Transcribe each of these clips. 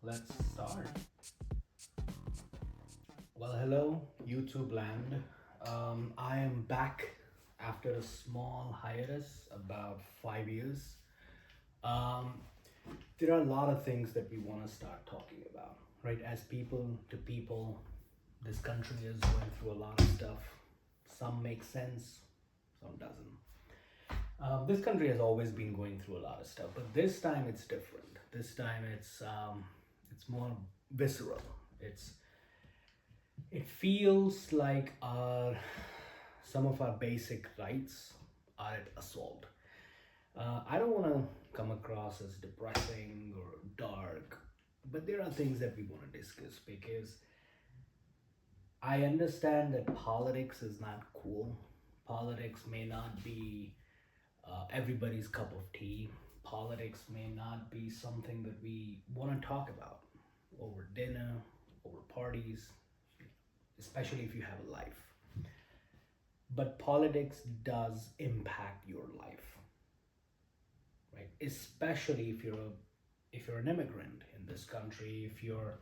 Let's start. Well, hello, YouTube land. I am back after a small hiatus, about 5 years. Um, there are a lot of things that we want to start talking about, right? As people to people, this country is going through a lot of stuff. Some make sense, some doesn't. This country has always been going through a lot of stuff, but this time it's different. This time it's more visceral. It feels like our some of our basic rights are at assault. I don't want to come across as depressing or dark, but there are things that we want to discuss because I understand that politics is not cool. Politics may not be everybody's cup of tea. Politics may not be something that we want to talk about over dinner, over parties, especially if you have a life. But politics does impact your life, right? Especially if you're an immigrant in this country, if you're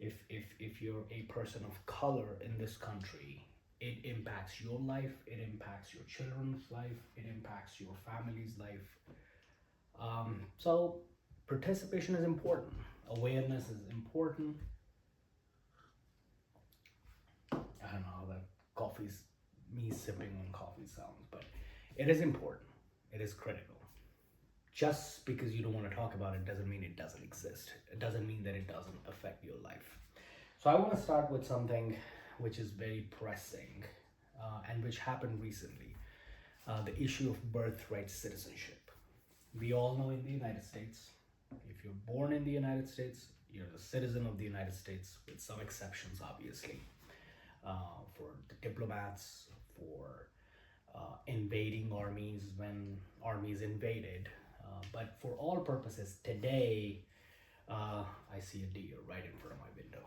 a person of color in this country, it impacts your life, it impacts your children's life, it impacts your family's life. So participation is important, awareness is important. I don't know how that coffee's me sipping on coffee sounds, but it is important. It is critical. Just because you don't want to talk about it doesn't mean it doesn't exist. It doesn't mean that it doesn't affect your life. So I want to start with something which is very pressing and which happened recently, the issue of birthright citizenship. We all know in the United States, if you're born in the United States, you're a citizen of the United States, with some exceptions, obviously, for the diplomats, for invading armies when armies invaded. But for all purposes, today, I see a deer right in front of my window.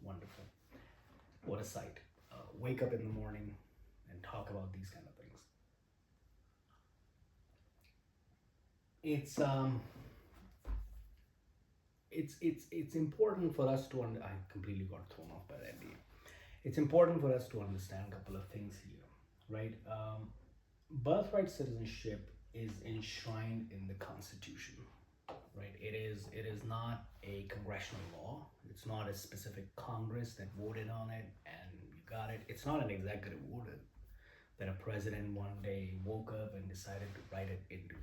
Wonderful. What a sight. Wake up in the morning and talk about these kind of things. It's it's important for us to I completely got thrown off by that deer. It's important for us to understand a couple of things here, right? Birthright citizenship is enshrined in the Constitution, right? It is not a congressional law. It's not a specific Congress that voted on it and you got it. It's not an executive order that a president one day woke up and decided to write it into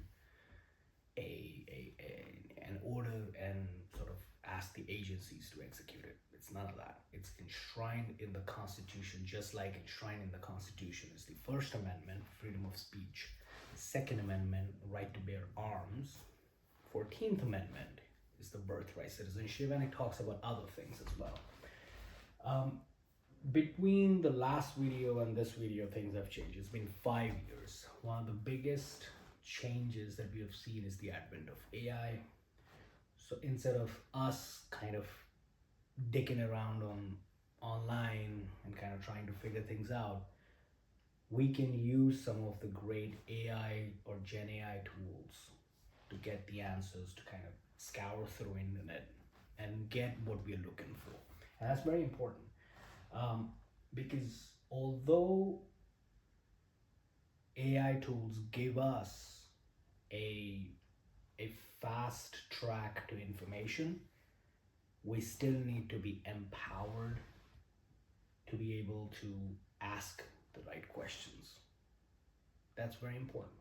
an order and sort of ask the agencies to execute it. It's none of that. It's enshrined in the Constitution, just like enshrined in the Constitution is the First Amendment, freedom of speech, Second Amendment, right to bear arms, 14th Amendment is the birthright citizenship, and it talks about other things as well. Between the last video and this video, things have changed. It's been 5 years. One of the biggest changes that we have seen is the advent of AI. So instead of us kind of dicking around on online and kind of trying to figure things out, we can use some of the great AI or Gen AI tools to get the answers, to kind of scour through internet and get what we're looking for. And that's very important, because although AI tools give us a a fast track to information, we still need to be empowered to be able to ask the right questions. That's very important.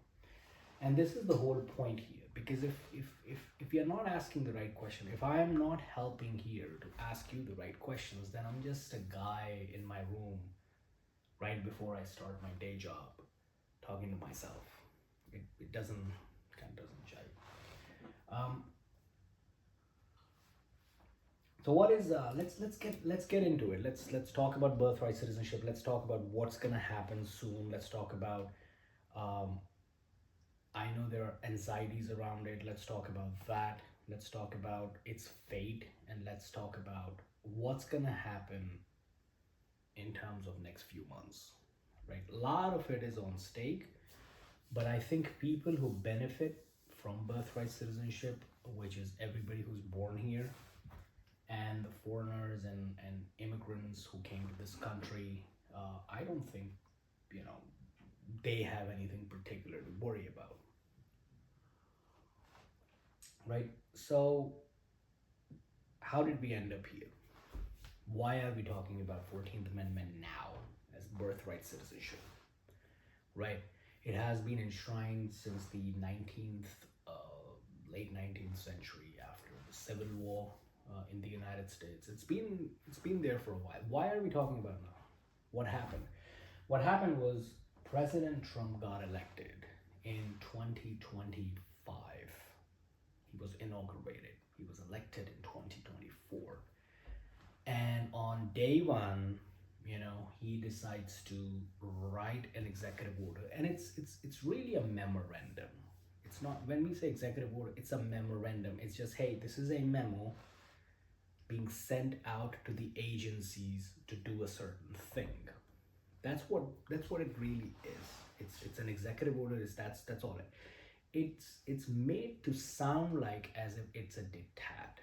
And this is the whole point here, because if you're not asking the right question, if I am not helping here to ask you the right questions, then I'm just a guy in my room right before I start my day job talking to myself. It doesn't kind of doesn't jive. So what is let's get into it. Let's talk about birthright citizenship. Let's talk about what's gonna happen soon. Let's talk about I know there are anxieties around it. Let's talk about that. Let's talk about its fate, and let's talk about what's gonna happen in terms of next few months. Right? A lot of it is on stake, but I think people who benefit from birthright citizenship, which is everybody who's born here, and the foreigners and immigrants who came to this country, I don't think, you know, they have anything particular to worry about, right? So, how did we end up here? Why are we talking about 14th Amendment now as birthright citizenship, right? It has been enshrined since the 19th, late 19th century after the Civil War in the United States. It's been there for a while. Why are we talking about it now? What happened? What happened was President Trump got elected in 2025. He was inaugurated. He was elected in 2024. And on day one, he decides to write an executive order. And it's really a memorandum. It's not, when we say executive order, it's a memorandum. It's just, hey, this is a memo being sent out to the agencies to do a certain thing. That's what it really is. It's an executive order. That's all it's made to sound like as if it's a diktat,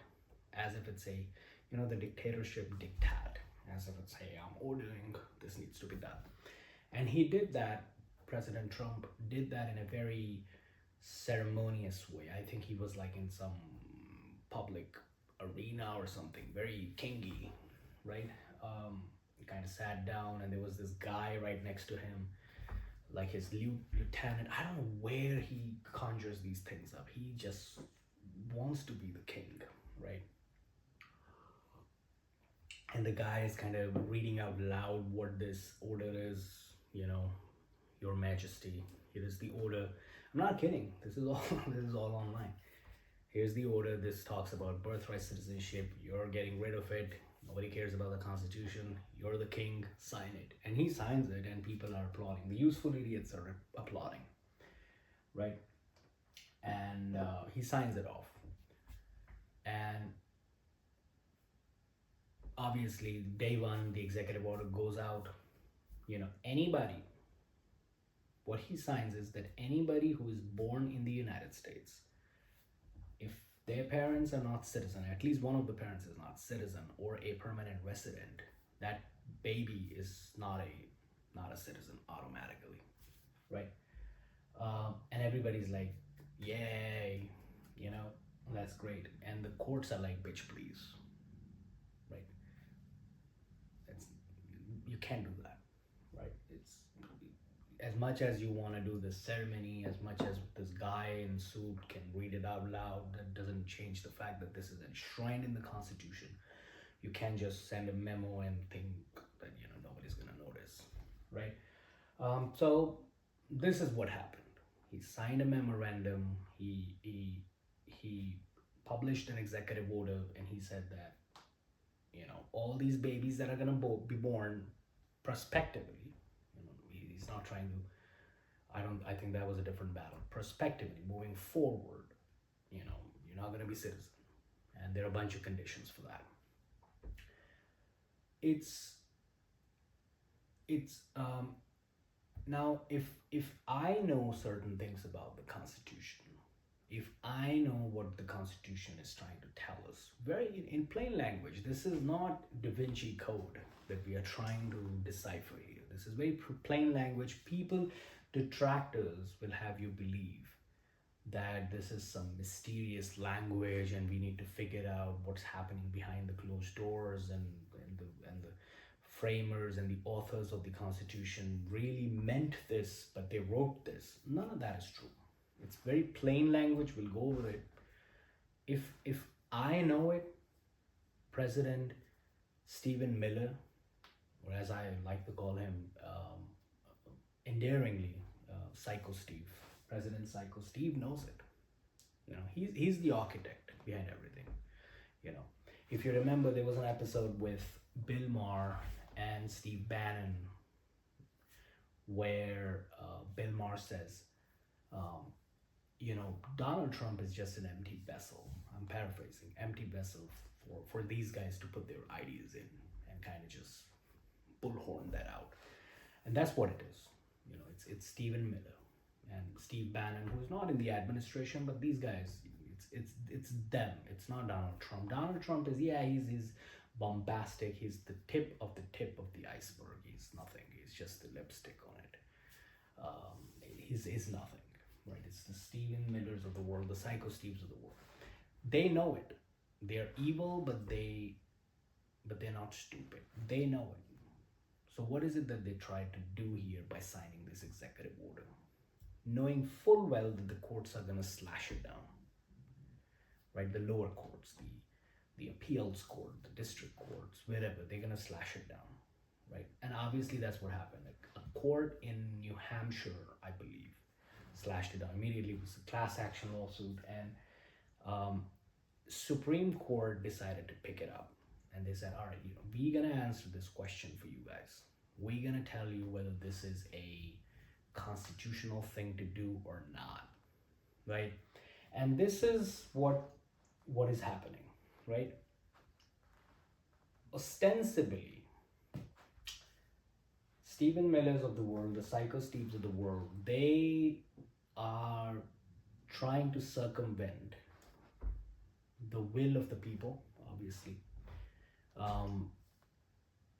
as if it's a, the dictatorship diktat, as if it's, hey, I'm ordering, this needs to be done. And he did that. President Trump did that in a very ceremonious way. I think he was like in some public arena or something, very kingy, right? He kind of sat down, and there was this guy right next to him, like his lieutenant. I don't know where he conjures these things up. He just wants to be the king, right? And the guy is kind of reading out loud what this order is, Your Majesty. Here is the order. I'm not kidding. This is all this is all online. Here's the order. This talks about birthright citizenship. You're getting rid of it. Nobody cares about the Constitution. You're the king. Sign it. And he signs it, and people are applauding. The useful idiots are applauding, right? And he signs it off. And obviously, day one, the executive order goes out. Anybody, what he signs is that anybody who is born in the United States, if their parents are not citizen, at least one of the parents is not citizen or a permanent resident, that baby is not a citizen automatically, right? And everybody's like, yay, that's great. And the courts are like, bitch, please, right? You can't do that, right? It's, as much as you want to do this ceremony, as much as this guy in suit can read it out loud, that doesn't change the fact that this is enshrined in the Constitution. You can't just send a memo and think that nobody's gonna notice, right? So this is what happened. He signed a memorandum. He published an executive order, and he said that all these babies that are gonna be born prospectively. He's not trying to. I think that was a different battle. Prospectively, moving forward, you're not going to be citizen, and there are a bunch of conditions for that. It's now, if I know certain things about the Constitution, if I know what the Constitution is trying to tell us, very in plain language, this is not Da Vinci Code that we are trying to decipher here. This is very plain language. Detractors will have you believe that this is some mysterious language, and we need to figure out what's happening behind the closed doors, and the framers and the authors of the Constitution really meant this, but they wrote this. None of that is true. It's very plain language. We'll go over it. If I know it, President Stephen Miller, or as I like to call him endearingly, Psycho Steve, President Psycho Steve knows it. He's the architect behind everything. If you remember, there was an episode with Bill Maher and Steve Bannon where Bill Maher says, Donald Trump is just an empty vessel. I'm paraphrasing, empty vessel for these guys to put their ideas in and kind of just bullhorn that out. And that's what it is. It's Stephen Miller and Steve Bannon, who's not in the administration, but these guys, It's them. It's not Donald Trump. Donald Trump is, yeah, he's bombastic. He's the tip of the iceberg. He's nothing. He's just the lipstick on it. He's nothing, right? It's the Stephen Millers of the world, the Psycho Steves of the world. They know it. They're evil, but they're not stupid. They know it. So what is it that they tried to do here by signing this executive order, knowing full well that the courts are going to slash it down, right? The lower courts, the appeals court, the district courts, wherever, they're going to slash it down, right? And obviously that's what happened. Like a court in New Hampshire, I believe, slashed it down immediately. It was a class action lawsuit, and Supreme Court decided to pick it up, and they said, all right, we're going to answer this question for you guys. We're going to tell you whether this is a constitutional thing to do or not, right? And this is what is happening, right? Ostensibly, Stephen Millers of the world, the Psycho Steves of the world, they are trying to circumvent the will of the people, obviously,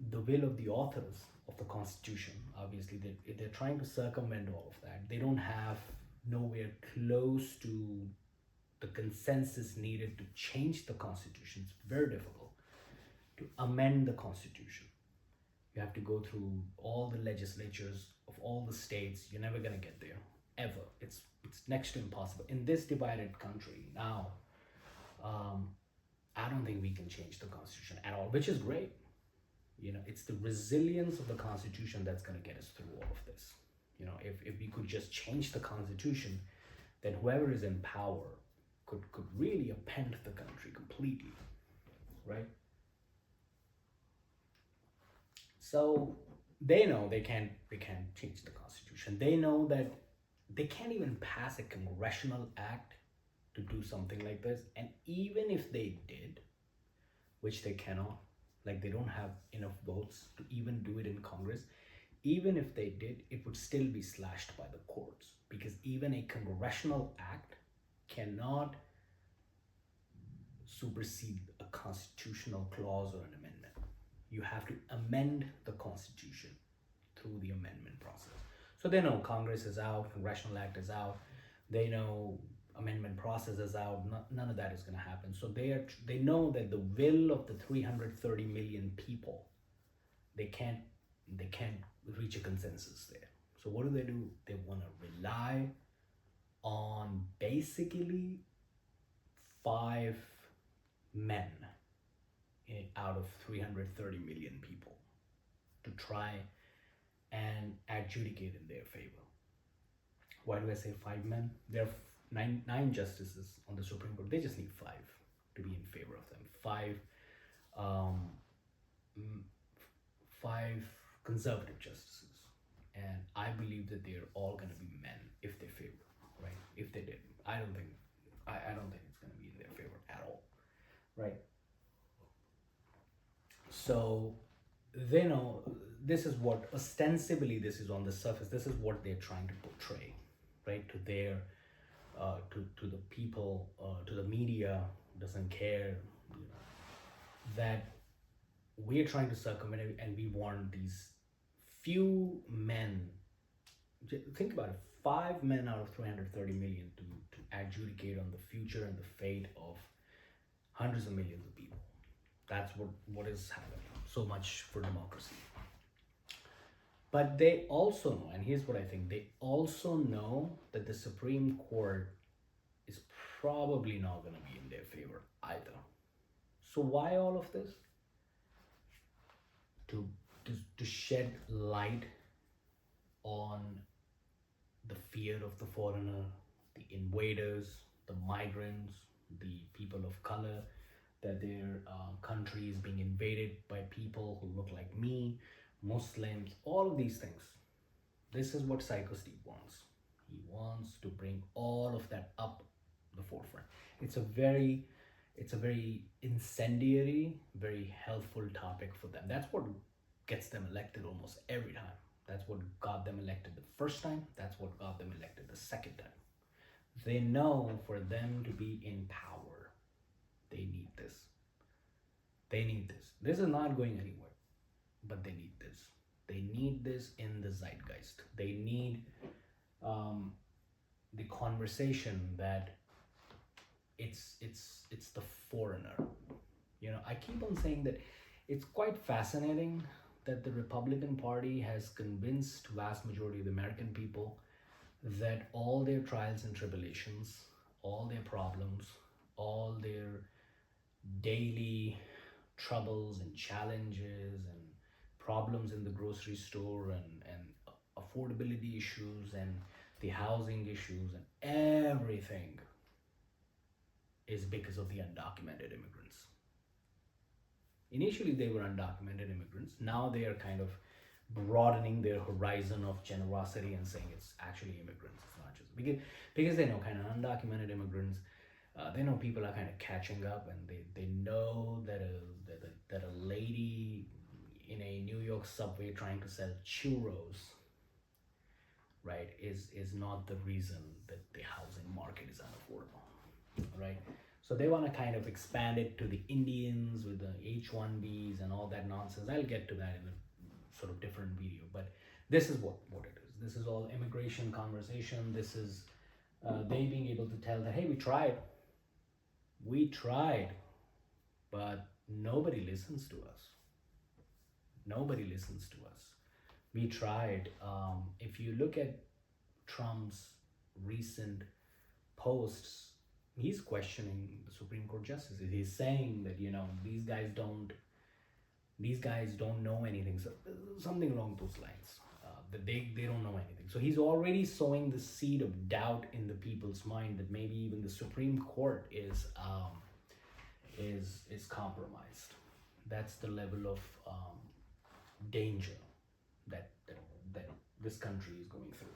the will of the authors of the Constitution. Obviously, they're trying to circumvent all of that. They don't have nowhere close to the consensus needed to change the Constitution. It's very difficult to amend the Constitution. You have to go through all the legislatures of all the states. You're never going to get there, ever. It's next to impossible. In this divided country now, I don't think we can change the Constitution at all, which is great. It's the resilience of the Constitution that's going to get us through all of this. If we could just change the Constitution, then whoever is in power could really append the country completely, right? So they know they can't change the Constitution. They know that they can't even pass a congressional act to do something like this. And even if they did, which they cannot, like they don't have enough votes to even do it in Congress, even if they did, it would still be slashed by the courts, because even a congressional act cannot supersede a constitutional clause or an amendment. You have to amend the Constitution through the amendment process. So they know Congress is out, congressional act is out. They know amendment process is out. None of that is going to happen. So they know that the will of the 330 million people, they can't reach a consensus there. So what do? They want to rely on basically 5 men out of 330 million people to try and adjudicate in their favor. Why do I say 5 men? There are nine justices on the Supreme Court. They just need 5 to be in favor of them. 5 conservative justices, and I believe that they're all going to be men if they favor, right? If they did, I don't think it's going to be in their favor at all, right? So they know this is what ostensibly this is on the surface. This is what they're trying to portray, right? To their to the people, to the media, doesn't care, that we're trying to circumvent it, and we want these few men. Think about it: 5 men out of 330 million to adjudicate on the future and the fate of hundreds of millions of people. That's what is happening. So much for democracy. But they also know, and here's what I think, they also know that the Supreme Court is probably not going to be in their favor either. So why all of this? To shed light on the fear of the foreigner, the invaders, the migrants, the people of color, that their country is being invaded by people who look like me, Muslims, all of these things. This is what Psycho Steve wants. He wants to bring all of that up the forefront. It's a very incendiary, very helpful topic for them. That's what gets them elected almost every time. That's what got them elected the first time. That's what got them elected the second time. They know for them to be in power, they need this. They need this. This is not going anywhere, but they need this. They need this in the zeitgeist. They need the conversation that it's the foreigner. I keep on saying that it's quite fascinating that the Republican Party has convinced vast majority of the American people that all their trials and tribulations, all their problems, all their daily troubles and challenges and problems in the grocery store and affordability issues and the housing issues and everything is because of the undocumented immigrants. Initially, they were undocumented immigrants. Now they are kind of broadening their horizon of generosity and saying it's actually immigrants. It's not just because they know kind of undocumented immigrants. They know people are kind of catching up, and they know that a lady in a New York subway trying to sell churros, right, is not the reason that the housing market is unaffordable, right? So they want to kind of expand it to the Indians with the H-1Bs and all that nonsense. I'll get to that in a sort of different video, but this is what it is. This is all immigration conversation. This is they being able to tell that, hey, we tried, but nobody listens to us. Nobody listens to us. We tried. If you look at Trump's recent posts, he's questioning the Supreme Court justices. He's saying that these guys don't know anything. So something along those lines. That they don't know anything. So he's already sowing the seed of doubt in the people's mind that maybe even the Supreme Court is compromised. That's the level of danger that this country is going through.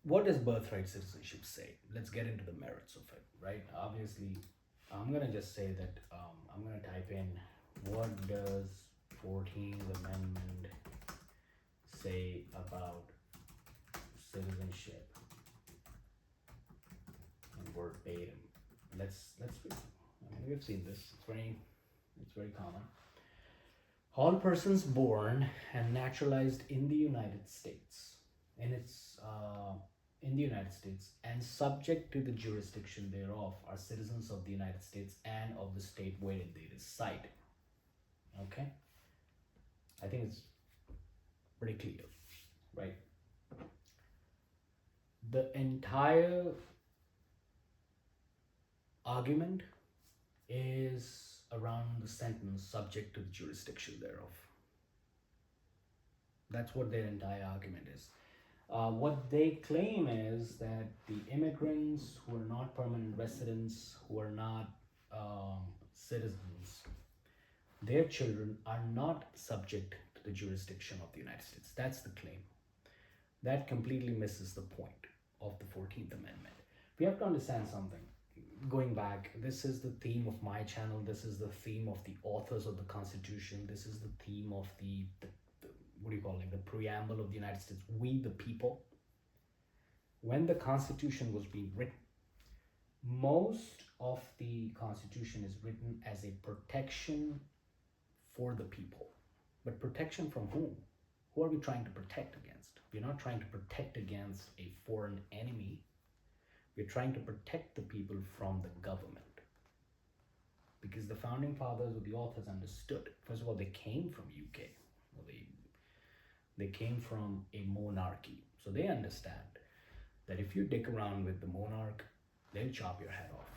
What does birthright citizenship say? Let's get into the merits of it, right? Obviously, I'm gonna just say that I'm gonna type in what does 14th Amendment say about citizenship and verbatim. Let's read. We've seen this. It's very common. All persons born and naturalized in the United States, and subject to the jurisdiction thereof are citizens of the United States and of the state wherein they reside. Okay? I think it's pretty clear, right? The entire argument is around the sentence subject to the jurisdiction thereof. That's what their entire argument is. What they claim is that the immigrants who are not permanent residents, who are not citizens, their children are not subject to the jurisdiction of the United States. That's the claim. That completely misses the point of the 14th Amendment. We have to understand something. Going back, this is the theme of my channel. This is the theme of the authors of the Constitution. This is the theme of the the preamble of the United States. We the people. When the Constitution was being written, most of the Constitution is written as a protection for the people. But protection from whom? Who are we trying to protect against? We're not trying to protect against a foreign enemy. We're trying to protect the people from the government. Because the founding fathers or the authors understood. First of all, they came from UK. Well, they came from a monarchy. So they understand that if you dick around with the monarch, they'll chop your head off,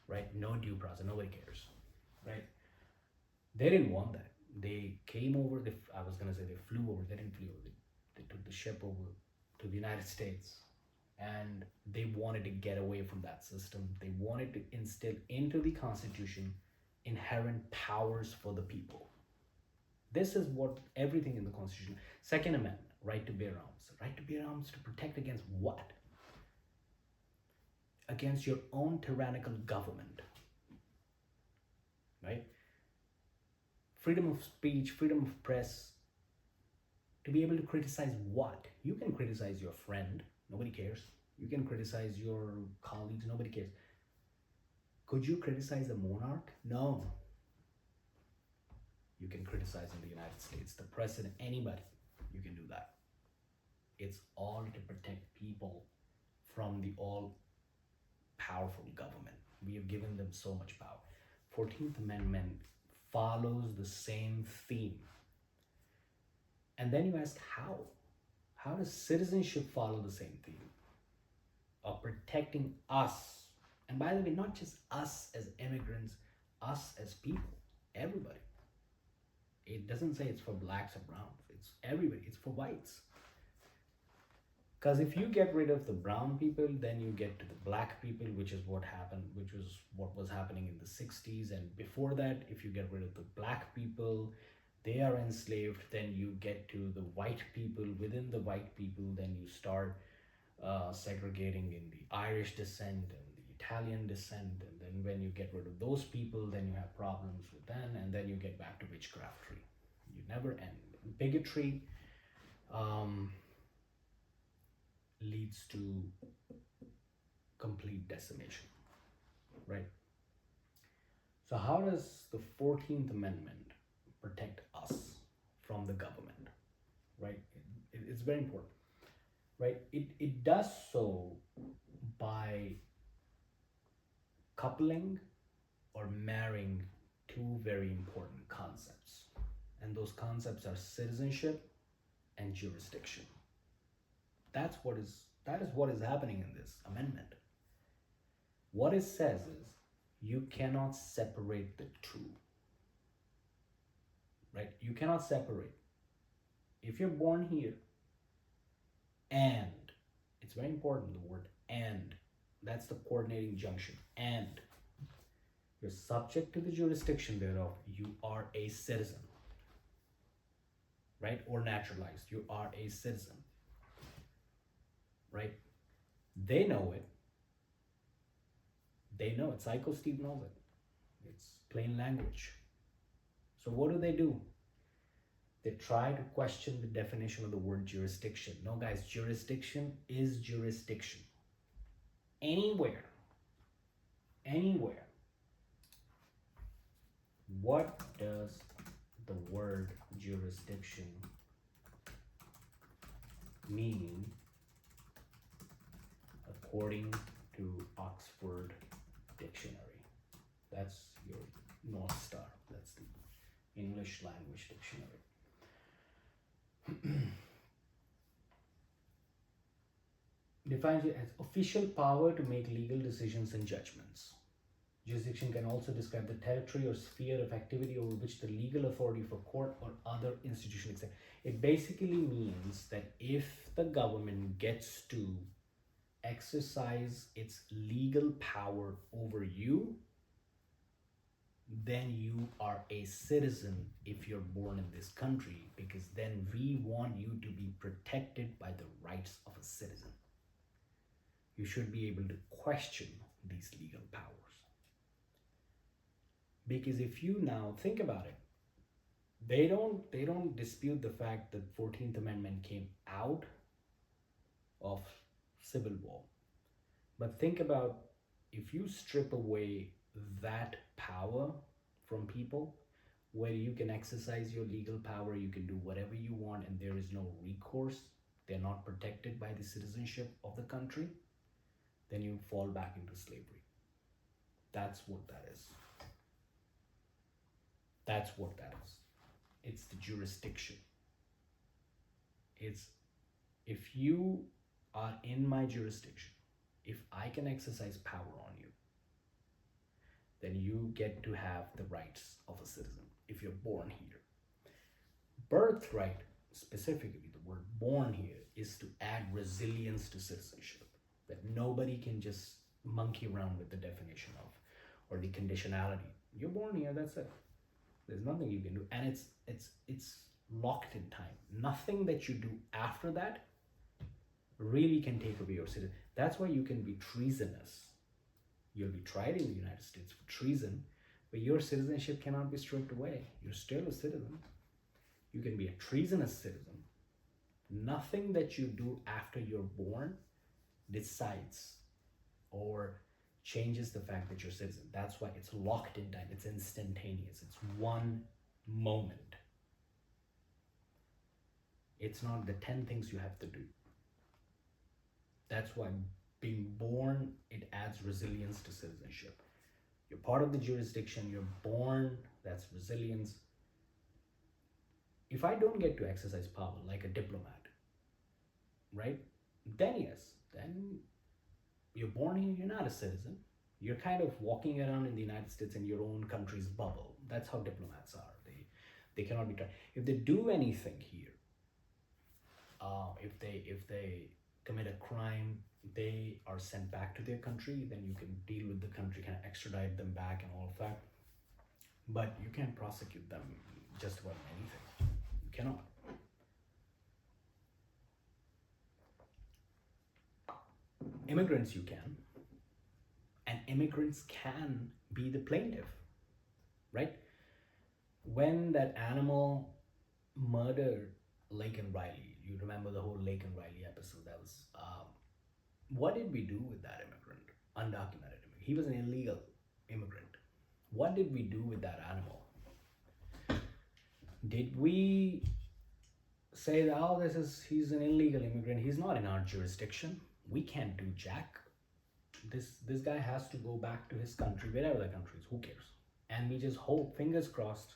right? No due process, nobody cares, right? They didn't want that. They came over, they flew over, they didn't fly over, they took the ship over to the United States, and they wanted to get away from that system. They wanted to instill into the Constitution inherent powers for the people. This is what everything in the Constitution. Second Amendment, right to bear arms. Right to bear arms to protect against what? Against your own tyrannical government, right? Freedom of speech, freedom of press, To be able to criticize what? You can criticize your friend, nobody cares. You can criticize your colleagues, nobody cares. Could you criticize a monarch? No. You can criticize in the United States, the president, anybody. You can do that. It's all to protect people from the all powerful government. We have given them so much power. 14th Amendment follows the same theme. And then you ask how? How does citizenship follow the same theme of protecting us? And by the way, not just us as immigrants, us as people, everybody. It doesn't say it's for blacks or browns, it's everybody, it's for whites. Because if you get rid of the brown people, then you get to the black people, which is what happened, which was what was happening in the 60s. And before that, if you get rid of the black people, they are enslaved, then you get to the white people. Within the white people, then you start segregating in the Irish descent and the Italian descent. And then when you get rid of those people, then you have problems with them, and then you get back to witchcraftry. You never end. Bigotry leads to complete decimation, right? So how does the 14th Amendment protect us from the government, right? It's very important, right? It does so by coupling or marrying two very important concepts. And those concepts are citizenship and jurisdiction. That is what is happening in this amendment. What it says is you cannot separate the two. Right? You cannot separate. If you're born here, and it's very important, the word and, that's the coordinating junction, and you're subject to the jurisdiction thereof, you are a citizen. Right? Or naturalized, you are a citizen. Right? They know it. They know it. Psycho Steve knows it. It's plain language. So what do? They try to question the definition of the word jurisdiction. No, guys, jurisdiction is jurisdiction. Anywhere. Anywhere. What does the word jurisdiction mean according to Oxford Dictionary? That's your North Star. That's the English Language Dictionary. Defines it as official power to make legal decisions and judgments. Jurisdiction can also describe the territory or sphere of activity over which the legal authority for court or other institution exists. It basically means that if the government gets to exercise its legal power over you, then you are a citizen if you're born in this country, because then we want you to be protected by the rights of a citizen. You should be able to question these legal powers. Because if you now think about it, they don't dispute the fact that 14th Amendment came out of civil war. But think about, if you strip away that power from people, where you can exercise your legal power, you can do whatever you want, and there is no recourse, they're not protected by the citizenship of the country, then you fall back into slavery. That's what that is. That's what that is. It's the jurisdiction. It's, if you are in my jurisdiction, if I can exercise power on you, then you get to have the rights of a citizen if you're born here. Birthright, specifically the word born here, is to add resilience to citizenship. That nobody can just monkey around with the definition of, or the conditionality. You're born here, that's it. There's nothing you can do. And it's locked in time. Nothing that you do after that really can take away your citizenship. That's why you can be treasonous. You'll be tried in the United States for treason, but your citizenship cannot be stripped away. You're still a citizen. You can be a treasonous citizen, Nothing that you do after you're born decides or changes the fact that you're a citizen. That's why it's locked in time. It's instantaneous. It's one moment. It's not the 10 things you have to do. That's why being born, it adds resilience to citizenship. You're part of the jurisdiction, you're born, that's resilience. If I don't get to exercise power like a diplomat, right? Then yes, then you're born here, you're not a citizen. You're kind of walking around in the United States in your own country's bubble. That's how diplomats are. They cannot be tried. If they do anything here, if they commit a crime, they are sent back to their country. Then you can deal with the country, kind of extradite them back and all of that. But you can't prosecute them just about anything. You cannot. Immigrants, you can, and immigrants can be the plaintiff, right? When that animal murdered Lake and Riley, you remember the whole Lake and Riley episode? That was what did we do with that immigrant, undocumented immigrant? He was an illegal immigrant. What did we do with that animal? Did we say that, oh, he's an illegal immigrant, he's not in our jurisdiction, we can't do jack? This guy has to go back to his country, wherever the country is, who cares? And we just hope, fingers crossed,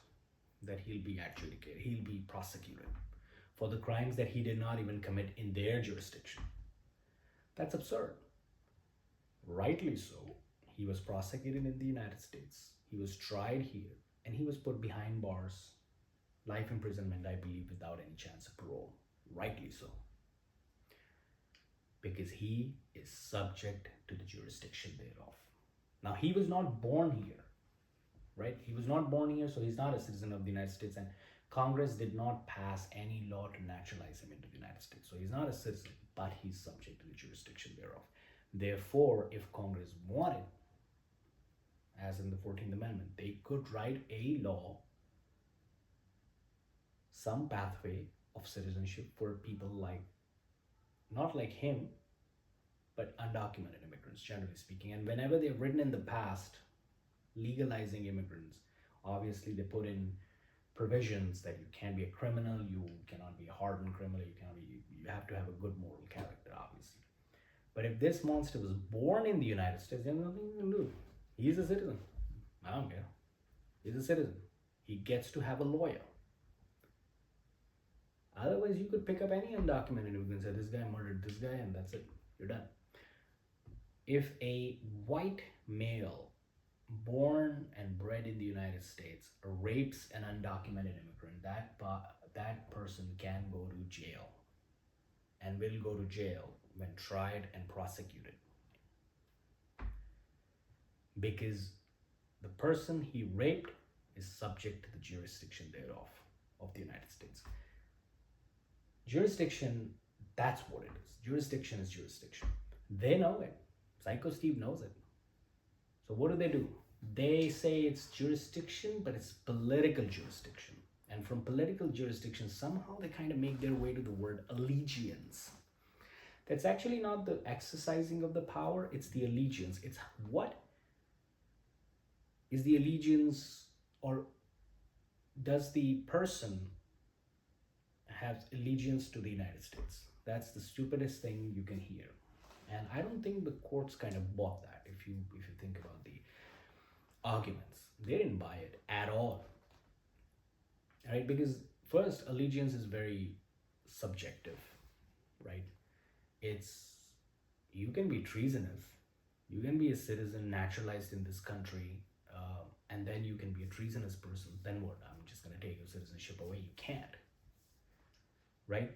that he'll be adjudicated, he'll be prosecuted for the crimes that he did not even commit in their jurisdiction. That's absurd. Rightly so. He was prosecuted in the United States, he was tried here, and he was put behind bars, life imprisonment, I believe, without any chance of parole. Rightly so. Because he is subject to the jurisdiction thereof. Now, he was not born here, right? He was not born here, so he's not a citizen of the United States, and Congress did not pass any law to naturalize him into the United States. So he's not a citizen, but he's subject to the jurisdiction thereof. Therefore, if Congress wanted, as in the 14th Amendment, they could write a law, some pathway of citizenship for people like, not like him, but undocumented immigrants, generally speaking. And whenever they've written in the past legalizing immigrants, obviously they put in provisions that you can't be a criminal, you cannot be a hardened criminal, you have to have a good moral character, obviously. But if this monster was born in the United States, there's nothing you can do. He's a citizen. I don't care. He's a citizen. He gets to have a lawyer. Otherwise, you could pick up any undocumented immigrant and say, this guy murdered this guy, and that's it. You're done. If a white male born and bred in the United States rapes an undocumented immigrant, that person can go to jail and will go to jail when tried and prosecuted. Because the person he raped is subject to the jurisdiction thereof of the United States. Jurisdiction, that's what it is. Jurisdiction is jurisdiction. They know it. Psycho Steve knows it. So what do? They say it's jurisdiction, but it's political jurisdiction. And from political jurisdiction, somehow they kind of make their way to the word allegiance. That's actually not the exercising of the power, it's the allegiance. It's what is the allegiance, or does the person have allegiance to the United States? That's the stupidest thing you can hear. And I don't think the courts kind of bought that. If you think about the arguments, they didn't buy it at all, right? Because first, allegiance is very subjective, right? You can be treasonous, you can be a citizen naturalized in this country, and then you can be a treasonous person. Then what? I'm just going to take your citizenship away. You can't, right?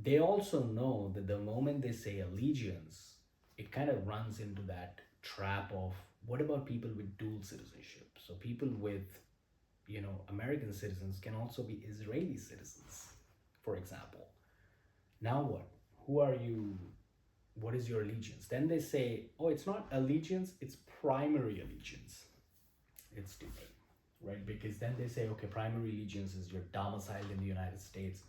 They also know that the moment they say allegiance, it kind of runs into that trap of, what about people with dual citizenship? So people with, American citizens can also be Israeli citizens, for example. Now what? Who are you? What is your allegiance? Then they say, oh, it's not allegiance, it's primary allegiance. It's stupid, right? Because then they say, okay, primary allegiance is you're domiciled in the United States,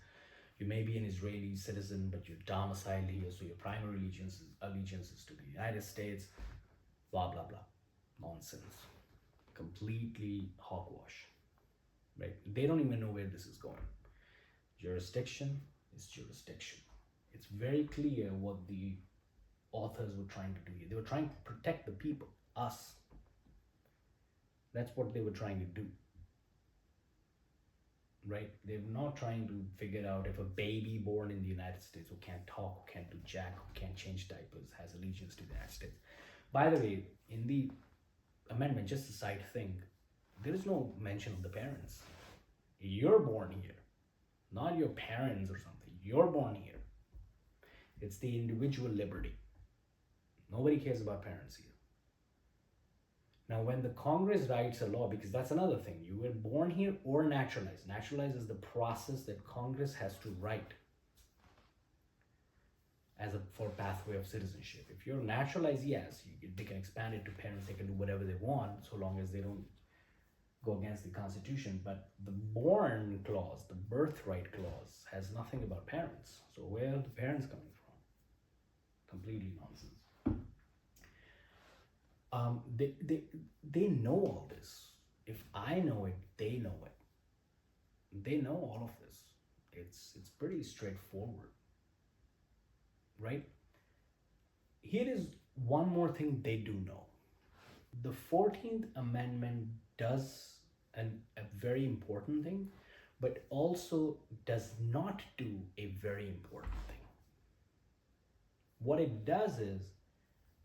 You may be an Israeli citizen, but you're domiciled here, so your primary allegiance is to the United States. Blah blah blah, nonsense, completely hogwash, right? They don't even know where this is going. Jurisdiction is jurisdiction. It's very clear what the authors were trying to do here. They were trying to protect the people, us. That's what they were trying to do, right? They're not trying to figure out if a baby born in the United States who can't talk, who can't do jack, who can't change diapers, has allegiance to the United States. By the way, in the amendment, just a side thing, there is no mention of the parents. You're born here, not your parents or something. You're born here. It's the individual liberty. Nobody cares about parents here. Now, when the Congress writes a law, because that's another thing, you were born here or naturalized. Naturalized is the process that Congress has to write as a for pathway of citizenship. If you're naturalized, yes, they can expand it to parents. They can do whatever they want, so long as they don't go against the Constitution. But the born clause, the birthright clause, has nothing about parents. So where are the parents coming from? Completely nonsense. They know all this. If I know it, they know it. They know all of this. It's pretty straightforward, right? Here is one more thing they do know. The 14th Amendment does a very important thing, but also does not do a very important thing. What it does is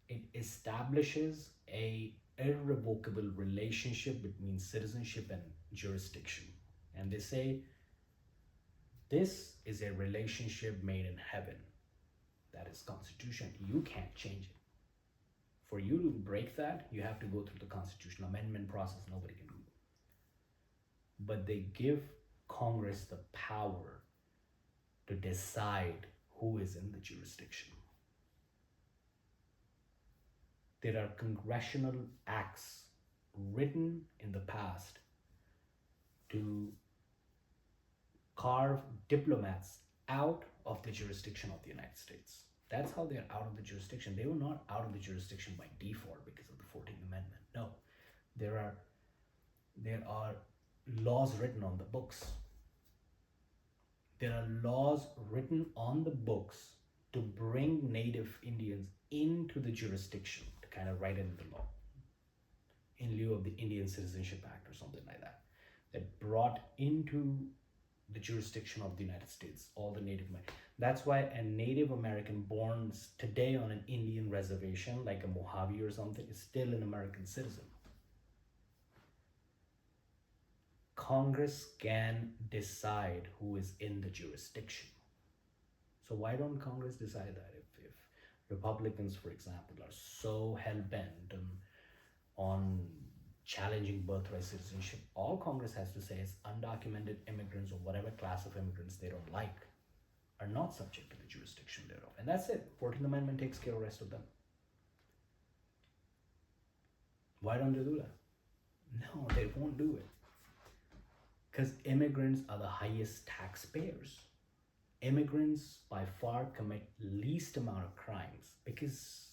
it establishes a irrevocable relationship between citizenship and jurisdiction. And they say, this is a relationship made in heaven. That is Constitution. You can't change it. For you to break that, you have to go through the constitutional amendment process. Nobody can do it. But they give Congress the power to decide who is in the jurisdiction. There are congressional acts written in the past to carve diplomats out of the jurisdiction of the United States. That's how they're out of the jurisdiction. They were not out of the jurisdiction by default because of the 14th Amendment. No, there are laws written on the books. There are laws written on the books to bring Native Indians into the jurisdiction, to kind of write it in the law, in lieu of the Indian Citizenship Act or something like that, that brought into the jurisdiction of the United States all the Native Americans. That's why a Native American born today on an Indian reservation, like a Mojave or something, is still an American citizen. Congress can decide who is in the jurisdiction. So why don't Congress decide that? If Republicans, for example, are so hell-bent on challenging birthright citizenship, all Congress has to say is undocumented immigrants or whatever class of immigrants they don't like are not subject to the jurisdiction thereof. And that's it. 14th Amendment takes care of the rest of them. Why don't they do that? No, they won't do it. Because immigrants are the highest taxpayers. Immigrants by far commit least amount of crimes because,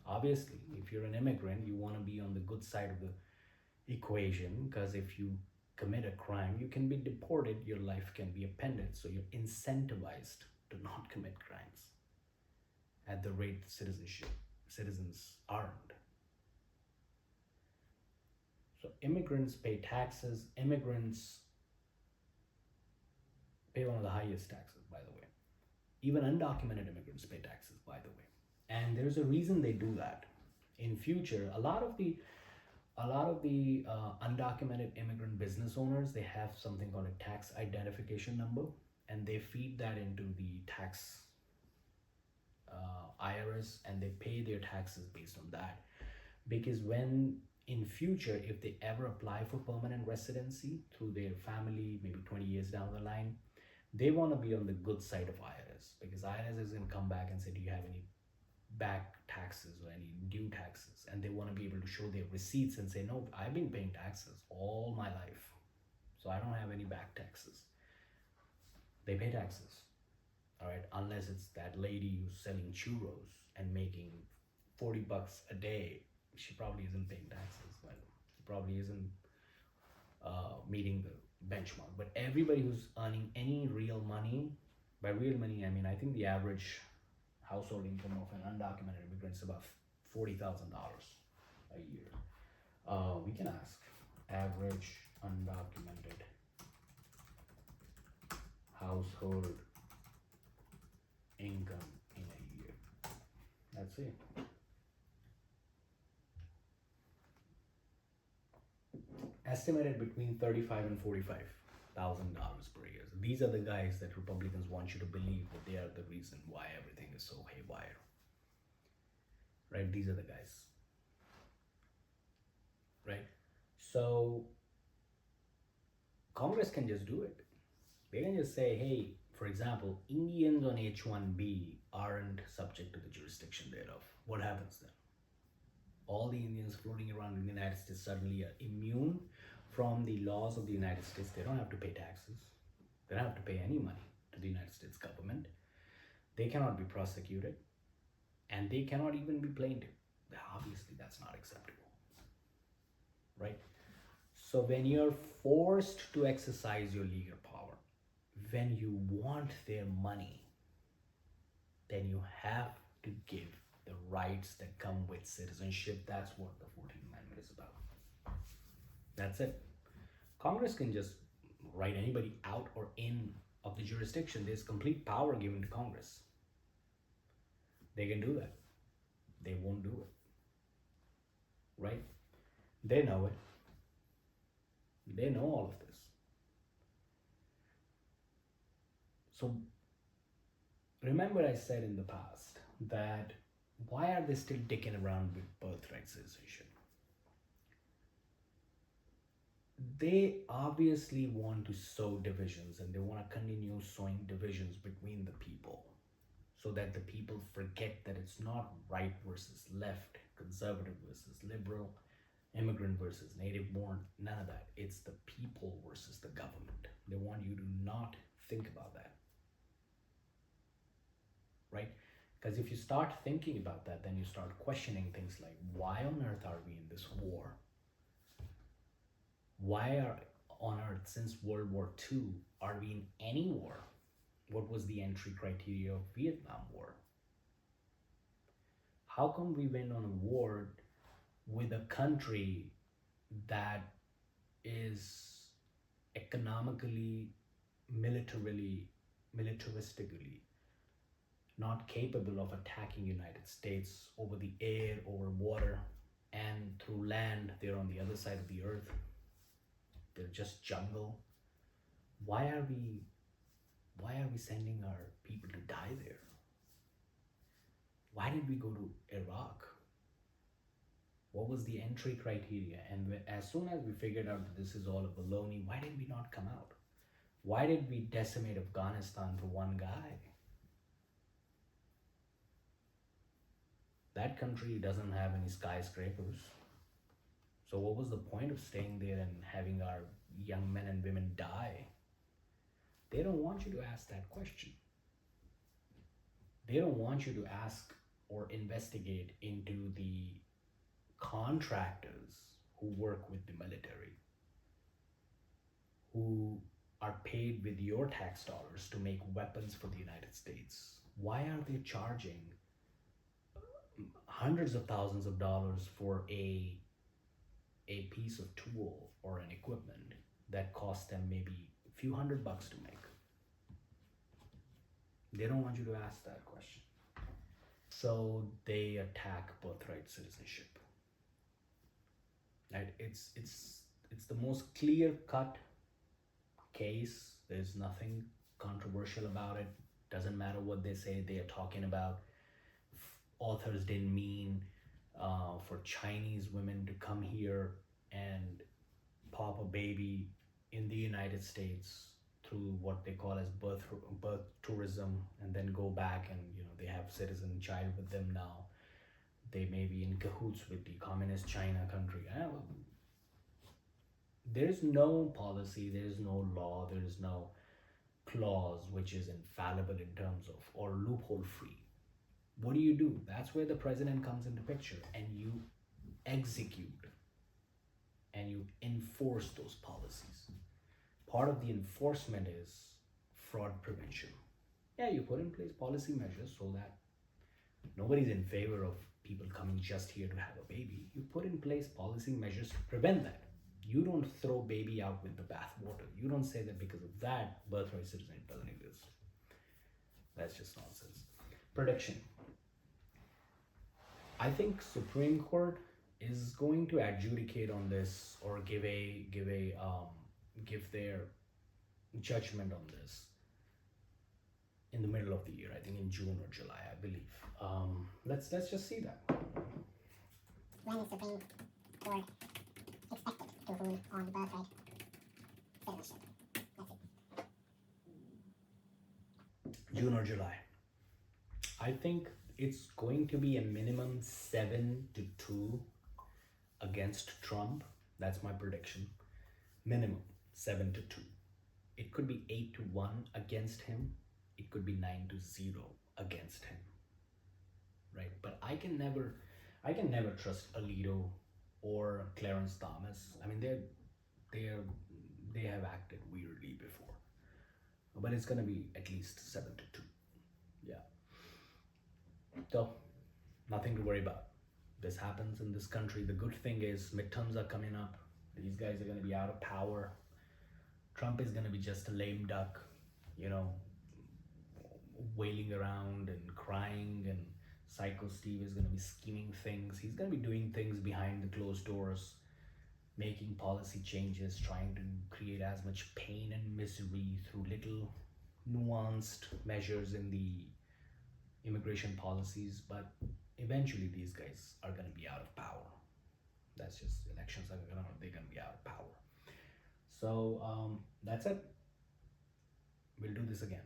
obviously, if you're an immigrant, you want to be on the good side of the equation, because if you commit a crime, you can be deported, your life can be appended. So you're incentivized to not commit crimes at the rate citizens aren't. So immigrants pay taxes. Immigrants pay one of the highest taxes, by the way. Even undocumented immigrants pay taxes, by the way. And there's a reason they do that. In future, a lot of the undocumented immigrant business owners, they have something called a tax identification number, and they feed that into the tax IRS, and they pay their taxes based on that. Because when in future, if they ever apply for permanent residency through their family, maybe 20 years down the line, they want to be on the good side of IRS, because IRS is going to come back and say, do you have any back taxes or any due taxes? And they want to be able to show their receipts and say, no, I've been paying taxes all my life, so I don't have any back taxes. They pay taxes, all right, unless it's that lady who's selling churros and making 40 bucks a day. She probably isn't paying taxes. Well, probably isn't meeting the benchmark. But everybody who's earning any real money, by real money, I mean, I think the average household income of an undocumented immigrant is about $40,000 a year. We can ask average undocumented household income in a year. That's it. Estimated between 35 and $45,000 per year. So these are the guys that Republicans want you to believe that they are the reason why everything is so haywire. Right? These are the guys. Right? So Congress can just do it. They can just say, hey, for example, Indians on H-1B aren't subject to the jurisdiction thereof. What happens then? All the Indians floating around in the United States suddenly are immune from the laws of the United States. They don't have to pay taxes. They don't have to pay any money to the United States government. They cannot be prosecuted, and they cannot even be plaintiff. Obviously, that's not acceptable, right? So when you're forced to exercise your legal power, when you want their money, then you have to give the rights that come with citizenship. That's what the 14th Amendment is about. That's it. Congress can just write anybody out or in of the jurisdiction. There's complete power given to Congress. They can do that. They won't do it. Right? They know it. They know all of this. So remember I said in the past that why are they still dicking around with birthright citizenship? They obviously want to sow divisions, and they want to continue sowing divisions between the people so that the people forget that it's not right versus left, conservative versus liberal, immigrant versus native born, none of that. It's the people versus the government. They want you to not think about that. Right? Because if you start thinking about that, then you start questioning things like, why on earth are we in this war? Why are on earth, since World War II, are we in any war? What was the entry criteria of Vietnam War? How come we went on a war with a country that is economically, militaristically not capable of attacking United States over the air, over water, and through land? They're on the other side of the earth. They're just jungle. Why are we sending our people to die there? Why did we go to Iraq? What was the entry criteria? And as soon as we figured out that this is all a baloney, why did we not come out? Why did we decimate Afghanistan for one guy? That country doesn't have any skyscrapers. So what was the point of staying there and having our young men and women die? They don't want you to ask that question. They don't want you to ask or investigate into the contractors who work with the military, who are paid with your tax dollars to make weapons for the United States. Why are they charging hundreds of thousands of dollars for a piece of tool or an equipment that costs them maybe a few $100 to make? They don't want you to ask that question. So they attack birthright citizenship. Right? It's the most clear-cut case. There's nothing controversial about it. Doesn't matter what they say. They are talking about authors didn't mean for Chinese women to come here and pop a baby in the United States through what they call as birth tourism, and then go back and they have citizen child with them now. They may be in cahoots with the communist China country. There is no policy, there is no law, there is no clause which is infallible in terms of, or loophole free, what do? That's where the president comes into picture, and you execute and you enforce those policies. Part of the enforcement is fraud prevention. Yeah, you put in place policy measures so that nobody's in favor of people coming just here to have a baby. You put in place policy measures to prevent that. You don't throw baby out with the bathwater. You don't say that because of that, birthright citizenship doesn't exist. That's just nonsense. Prediction. I think Supreme Court is going to adjudicate on this, or give their judgment on this in the middle of the year. I think in June or July, I believe. Let's just see that. When is Supreme Court expected to rule on birthright citizenship? That's it. June or July. I think it's going to be a minimum 7-2 against Trump. That's my prediction. Minimum 7-2. It could be 8-1 against him. It could be 9-0 against him. Right? But I can never trust Alito or Clarence Thomas. I mean, they have acted weirdly before. But it's gonna be at least 7-2. Yeah. So, nothing to worry about. This happens in this country. The good thing is midterms are coming up. These guys are going to be out of power. Trump is going to be just a lame duck, wailing around and crying, and Psycho Steve is going to be scheming things. He's going to be doing things behind the closed doors, making policy changes, trying to create as much pain and misery through little nuanced measures in the immigration policies, but eventually these guys are going to be out of power. That's just, elections are they're going to be out of power. So that's it. We'll do this again.